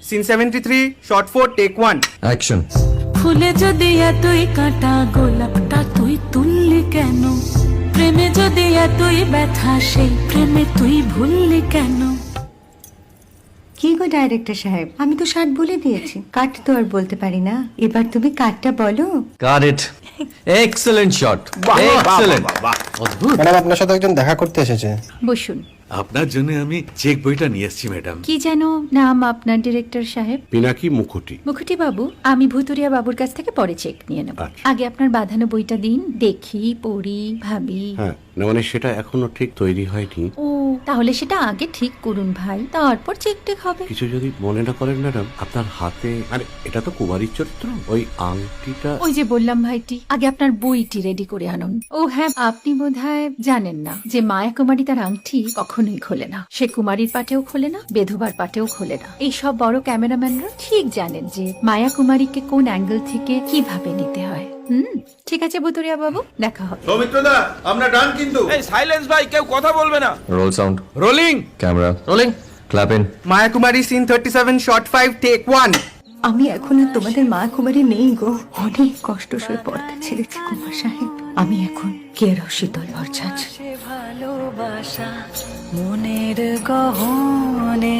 Scene 73 short 4 take 1 action. ফুলে যদি এতই কাঁটা গোলাপটা তুই তুললি কেন? প্রেমে যদি এতই ব্যথা সেই প্রেমে তুই ভুললি কেন? কি গো ডাইরেক্টর সাহেব, আমি তো 60 বলে দিয়েছি, কাট তো আর বলতে পারি না, এবার তুমি কাটটা বলো। Got it. Excellent shot, excellent. অদ্ভুত। ম্যাডাম আপনার সাথে একজন দেখা করতে এসেছে। বসুন। আপনার জন্য আমি চেক বইটা নিয়ে এসেছি ম্যাডাম। কি যেন নাম আপনার ডিরেক্টর সাহেব? পিনাকি মুখোটি। মুখুটি বাবু, আমি ভুতুরিয়া বাবুর কাছ থেকে পরে চেক নিয়ে নেব। আচ্ছা। আগে আপনার বাঁধানো বইটা দিন, দেখি, পড়ি, ভাবি। হ্যাঁ, না মানে সেটা এখনো ঠিক তৈরি হয়নি। ও, তাহলে সেটা আগে ঠিক করুন ভাই, তারপর চেক টেক হবে। কিছু যদি মনে না করেন ম্যাডাম, আপনার হাতে, আরে এটা তো কুমারীর চরিত্র, ওই আংটিটা। ওই যে বললাম ভাইটি, আগে আপনার বইটি রেডি করে আনুন। ও হ্যাঁ, আপনি বোধহয় জানেন না যে মায়া কুমারী তার আংটি কখনোই খোলে না। সে কুমারীর পাটেও খোলে না, বেধবার পাটেও খোলে না। এই সব বড় ক্যামেরাম্যানরা ঠিক জানেন যে মায়া কুমারীকে কোন অ্যাঙ্গেল থেকে কিভাবে নিতে হয়। ঠিক আছে ভুতুরিয়া বাবু, দেখা হবে। সৌমিত্রদা, আমরা ডান কিন্তু। এই সাইলেন্স ভাই, কেউ কথা বলবে না। Roll sound, rolling. Camera rolling, clap in. Maya Kumari scene 37 shot 5 take 1 আমি এখন আর তোমাদের মা কুমারী নেই গো, অনেক কষ্ট সয়ে পর্দা ছেড়েছি কুমার সাহেব। আমি এখন কেরো শীতল ভরছাছ। ভালোবাসা মনের গহনে।